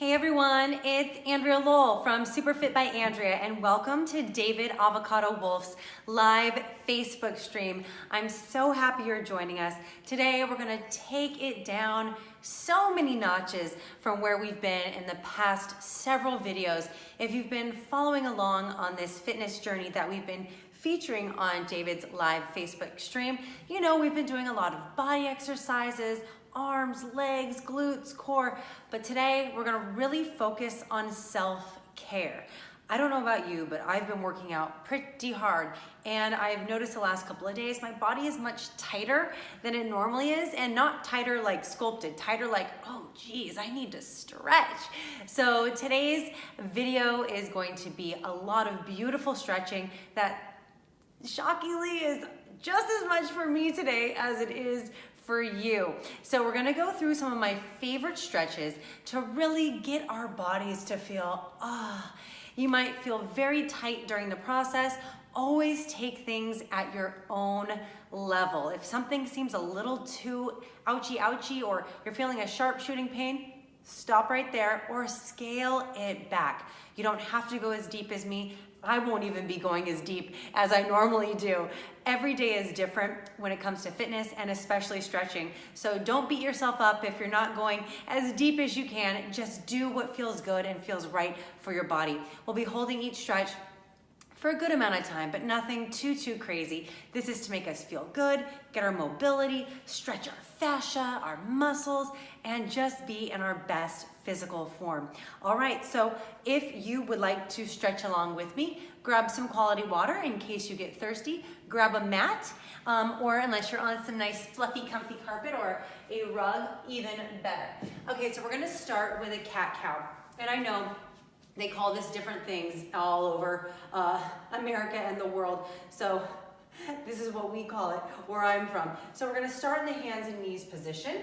Hey everyone, it's Andrea Lowell from Superfit by Andrea, and welcome to David Avocado Wolfe's live Facebook stream. I'm so happy you're joining us. Today we're gonna take it down so many notches from where we've been in the past several videos. If you've been following along on this fitness journey that we've been featuring on David's live Facebook stream, you know we've been doing a lot of body exercises, arms, legs, glutes, core, but today we're gonna really focus on self-care. I don't know about you, but I've been working out pretty hard, and I've noticed the last couple of days my body is much tighter than it normally is, and not tighter like sculpted, tighter like, oh geez, I need to stretch. So today's video is going to be a lot of beautiful stretching that shockingly is just as much for me today as it is for you. So we're gonna go through some of my favorite stretches to really get our bodies to feel, you might feel very tight during the process. Always take things at your own level. If something seems a little too ouchy, or you're feeling a sharp shooting pain, stop right there or scale it back. You don't have to go as deep as me. I won't even be going as deep as I normally do. Every day is different when it comes to fitness and especially stretching. So don't beat yourself up if you're not going as deep as you can. Just do what feels good and feels right for your body. We'll be holding each stretch for a good amount of time, but nothing too crazy. This is to make us feel good, get our mobility, stretch our fascia, our muscles, and just be in our best physical form. All right, so if you would like to stretch along with me, grab some quality water in case you get thirsty, grab a mat, or unless you're on some nice fluffy, comfy carpet or a rug, even better. Okay, so we're gonna start with a cat-cow, and I know they call this different things all over America and the world. So this is what we call it where I'm from. So we're gonna start in the hands and knees position.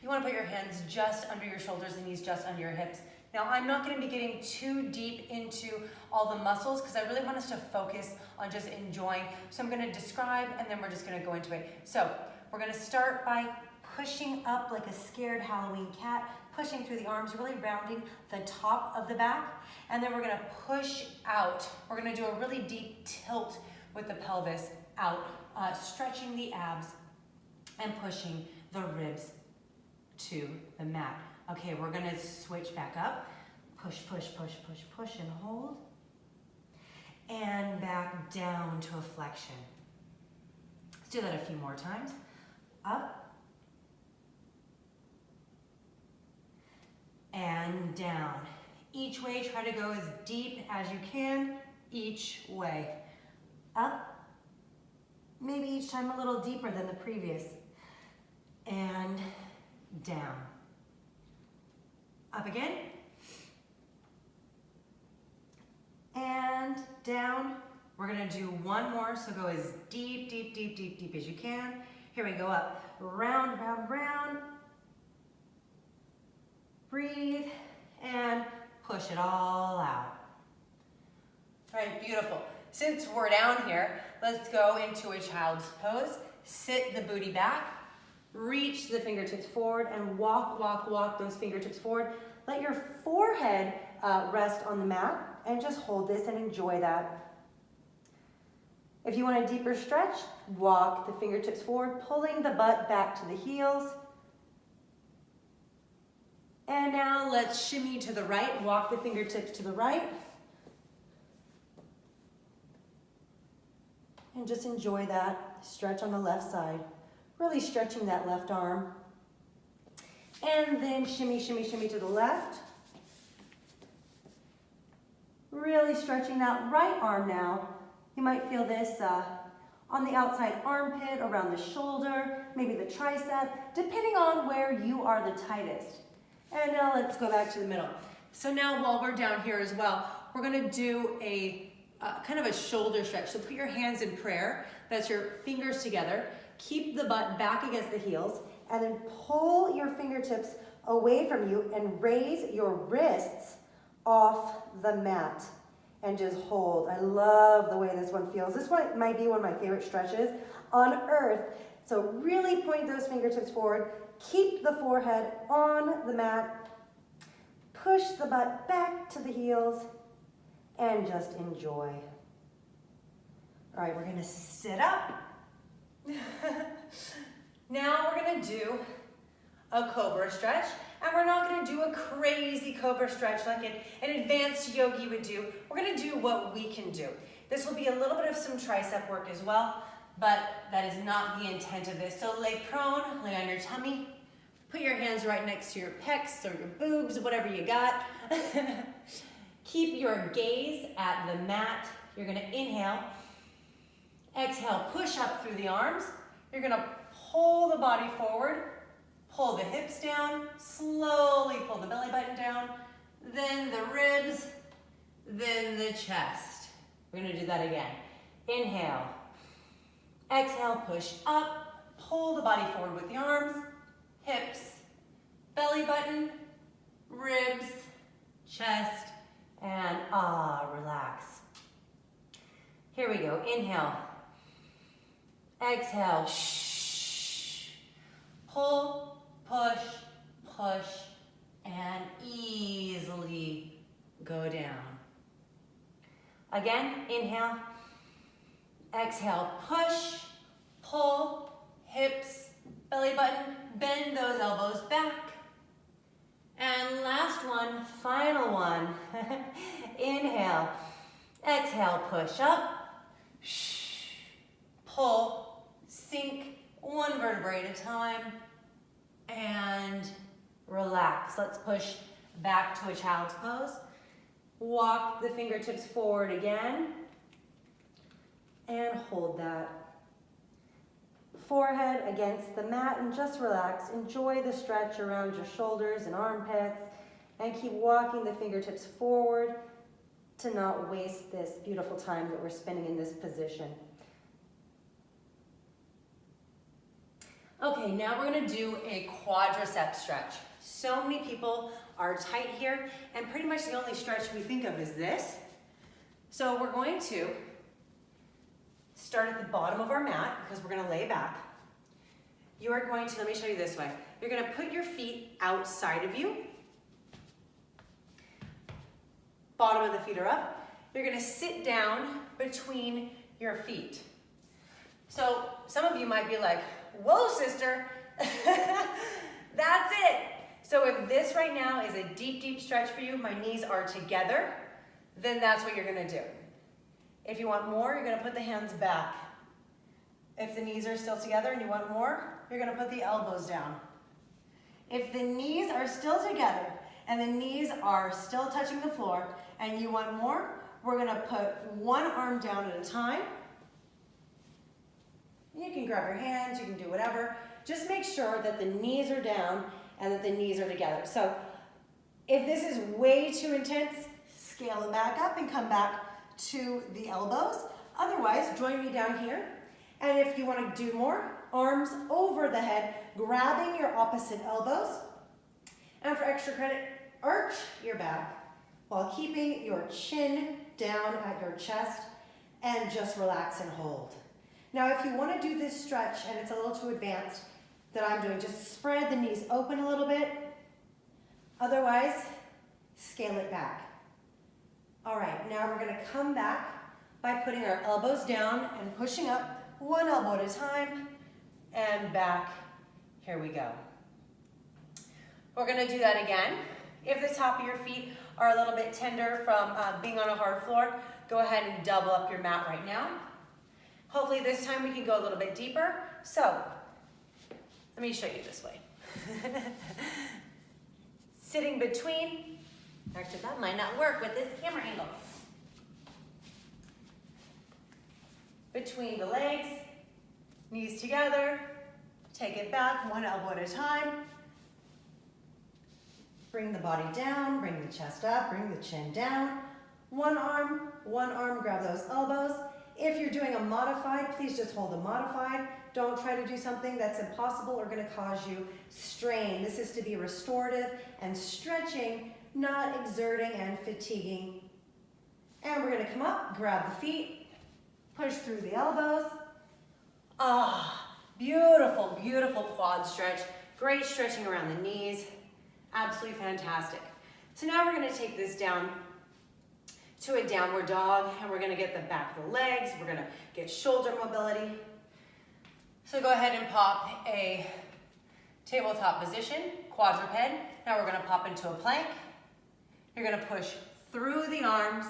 You wanna put your hands just under your shoulders and knees just under your hips. Now I'm not gonna be getting too deep into all the muscles because I really want us to focus on just enjoying. So I'm gonna describe and then we're just gonna go into it. So we're gonna start by pushing up like a scared Halloween cat, pushing through the arms, really rounding the top of the back. And then we're gonna push out. We're gonna do a really deep tilt with the pelvis out, stretching the abs and pushing the ribs to the mat. Okay, we're gonna switch back up. Push, and hold. And back down to a flexion. Let's do that a few more times. Up. And down. Each way, try to go as deep as you can, each way. Up, maybe each time a little deeper than the previous. And down. Up again. And down. We're gonna do one more, so go as deep as you can. Here we go, up. Round. Breathe, and push it all out. All right, beautiful. Since we're down here, let's go into a child's pose. Sit the booty back, reach the fingertips forward, and walk those fingertips forward. Let your forehead rest on the mat, and just hold this and enjoy that. If you want a deeper stretch, walk the fingertips forward, pulling the butt back to the heels. And now let's shimmy to the right, walk the fingertips to the right. And just enjoy that stretch on the left side. Really stretching that left arm. And then shimmy to the left. Really stretching that right arm now. You might feel this on the outside armpit, around the shoulder, maybe the tricep, depending on where you are the tightest. And now let's go back to the middle. So now while we're down here as well, we're gonna do a kind of a shoulder stretch. So put your hands in prayer. That's your fingers together. Keep the butt back against the heels, and then pull your fingertips away from you and raise your wrists off the mat. And just hold. I love the way this one feels. This one might be one of my favorite stretches on earth. So really point those fingertips forward. Keep the forehead on the mat. push the butt back to the heels, and just enjoy. All right, we're gonna sit up. Now we're gonna do a cobra stretch, and we're not gonna do a crazy cobra stretch like an advanced yogi would do. We're gonna do what we can do. This will be a little bit of some tricep work as well, but that is not the intent of this. So lay prone, lay on your tummy, put your hands right next to your pecs or your boobs, whatever you got. Keep your gaze at the mat. You're gonna inhale, exhale, push up through the arms. You're gonna pull the body forward, pull the hips down, slowly pull the belly button down, then the ribs, then the chest. We're gonna do that again. Inhale, exhale, push up, pull the body forward with the arms, hips, belly button, ribs, chest, and relax. Here we go, inhale, exhale, shh, pull, push, push, and easily go down. Again, inhale, exhale, push, pull, hips, belly button, bend those elbows back. And last one, final one. Inhale, exhale, push up, shh, pull, sink, one vertebrae at a time, and relax. Let's push back to a child's pose. Walk the fingertips forward again, and hold that. Forehead against the mat, and just relax. Enjoy the stretch around your shoulders and armpits, and keep walking the fingertips forward to not waste this beautiful time that we're spending in this position. Okay, now we're gonna do a quadricep stretch. So many people are tight here, and pretty much the only stretch we think of is this. So we're going to start at the bottom of our mat because we're gonna lay back. You are going to, let me show you this way. You're gonna put your feet outside of you. Bottom of the feet are up. You're gonna sit down between your feet. So some of you might be like, whoa, sister, that's it. So if this right now is a deep, deep stretch for you, my knees are together, then that's what you're gonna do. If you want more, you're gonna put the hands back. If the knees are still together and you want more, you're gonna put the elbows down. If the knees are still together and the knees are still touching the floor and you want more, we're gonna put one arm down at a time. You can grab your hands, you can do whatever. Just make sure that the knees are down and that the knees are together. So if this is way too intense, scale it back up and come back to the elbows. Otherwise, join me down here. And if you want to do more, arms over the head, grabbing your opposite elbows. And for extra credit, arch your back while keeping your chin down at your chest and just relax and hold. Now, if you want to do this stretch and it's a little too advanced that I'm doing, just spread the knees open a little bit. Otherwise, scale it back. All right, now we're gonna come back by putting our elbows down and pushing up one elbow at a time and back. Here we go. We're gonna do that again. If the top of your feet are a little bit tender from being on a hard floor, go ahead and double up your mat right now. Hopefully this time we can go a little bit deeper. So, let me show you this way. Sitting between, actually that might not work with this camera angle. Between the legs, knees together, take it back one elbow at a time. Bring the body down, bring the chest up, bring the chin down. One arm, grab those elbows. If you're doing a modified, please just hold a modified. Don't try to do something that's impossible or gonna cause you strain. This is to be restorative and stretching, not exerting and fatiguing. And we're gonna come up, grab the feet, push through the elbows. Beautiful, beautiful quad stretch. Great stretching around the knees. Absolutely fantastic. So now we're gonna take this down to a downward dog, and we're gonna get the back of the legs, we're gonna get shoulder mobility. So go ahead and pop a tabletop position, quadruped. Now we're gonna pop into a plank. You're gonna push through the arms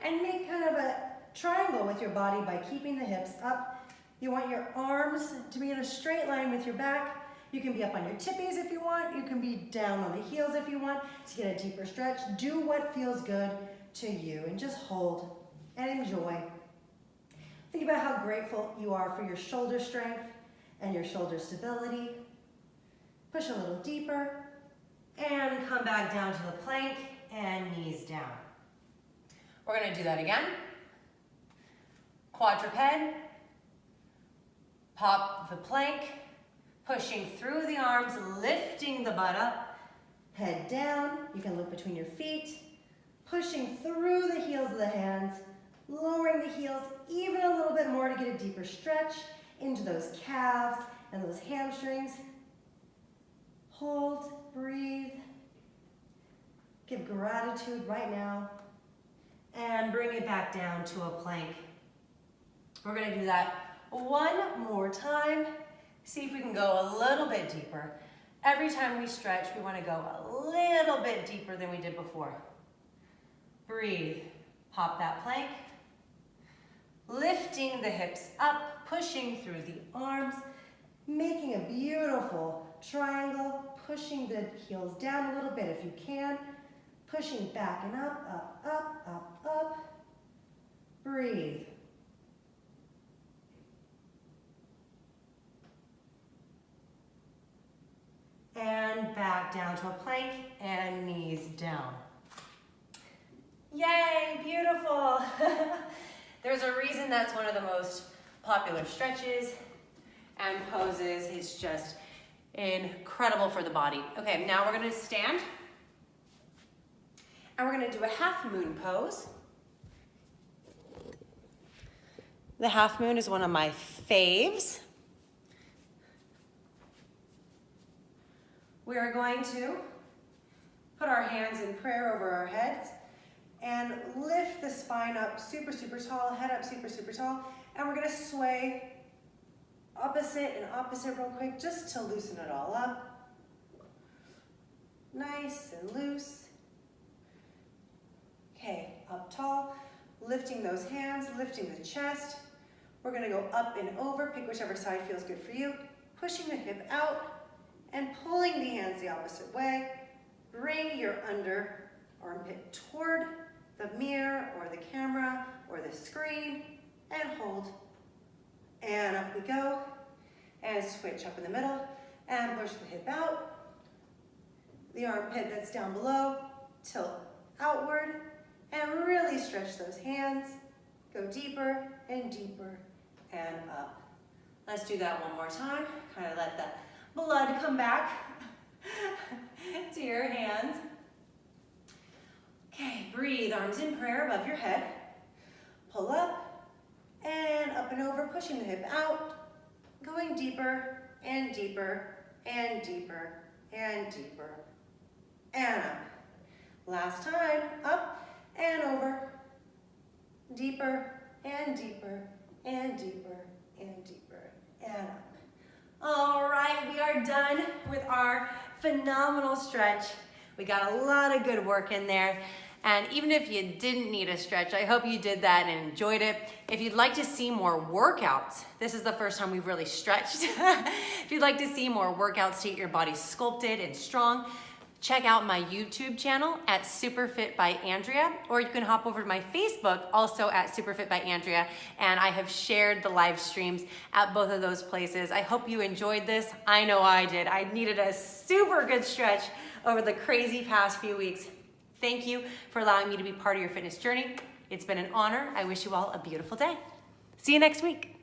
and make kind of a triangle with your body by keeping the hips up. You want your arms to be in a straight line with your back. You can be up on your tippies if you want. You can be down on the heels if you want to get a deeper stretch. Do what feels good to you and just hold and enjoy. Think about how grateful you are for your shoulder strength and your shoulder stability. Push a little deeper and come back down to the plank and knees down. We're gonna do that again. Quadruped, pop the plank, pushing through the arms, lifting the butt up, head down. You can look between your feet, pushing through the heels of the hands, lowering the heels even a little bit more to get a deeper stretch into those calves and those hamstrings. Hold, breathe, give gratitude right now, and bring it back down to a plank. We're gonna do that one more time. See if we can go a little bit deeper. Every time we stretch, we wanna go a little bit deeper than we did before. Breathe, pop that plank. Lifting the hips up, pushing through the arms, making a beautiful triangle, pushing the heels down a little bit if you can, pushing back and up, up, up, up, up. Breathe. And back down to a plank and knees down. Yay, beautiful. There's a reason that's one of the most popular stretches and poses. It's just incredible for the body. Okay, now we're gonna stand and we're gonna do a half moon pose. The half moon is one of my faves. We are going to put our hands in prayer over our heads and lift the spine up super, super tall, head up super, super tall, and we're gonna sway opposite and opposite real quick just to loosen it all up. Nice and loose. Okay, up tall, lifting those hands, lifting the chest. We're gonna go up and over, pick whichever side feels good for you, pushing the hip out and pulling the hands the opposite way. Bring your under armpit toward the mirror or the camera or the screen and hold. And up we go and switch up in the middle and push the hip out. The armpit that's down below, tilt outward and really stretch those hands. Go deeper and deeper and up. Let's do that one more time. Kind of let the blood come back to your hands. Okay, breathe, arms in prayer above your head. Pull up and over, pushing the hip out, going deeper and deeper and deeper and deeper and up. Last time, up and over, deeper and deeper and deeper and deeper and up. All right, we are done with our phenomenal stretch. We got a lot of good work in there. And even if you didn't need a stretch, I hope you did that and enjoyed it. If you'd like to see more workouts, this is the first time we've really stretched. If you'd like to see more workouts to get your body sculpted and strong, check out my YouTube channel at Superfit by Andrea, or you can hop over to my Facebook, also at Superfit by Andrea, and I have shared the live streams at both of those places. I hope you enjoyed this. I know I did. I needed a super good stretch over the crazy past few weeks. Thank you for allowing me to be part of your fitness journey. It's been an honor. I wish you all a beautiful day. See you next week.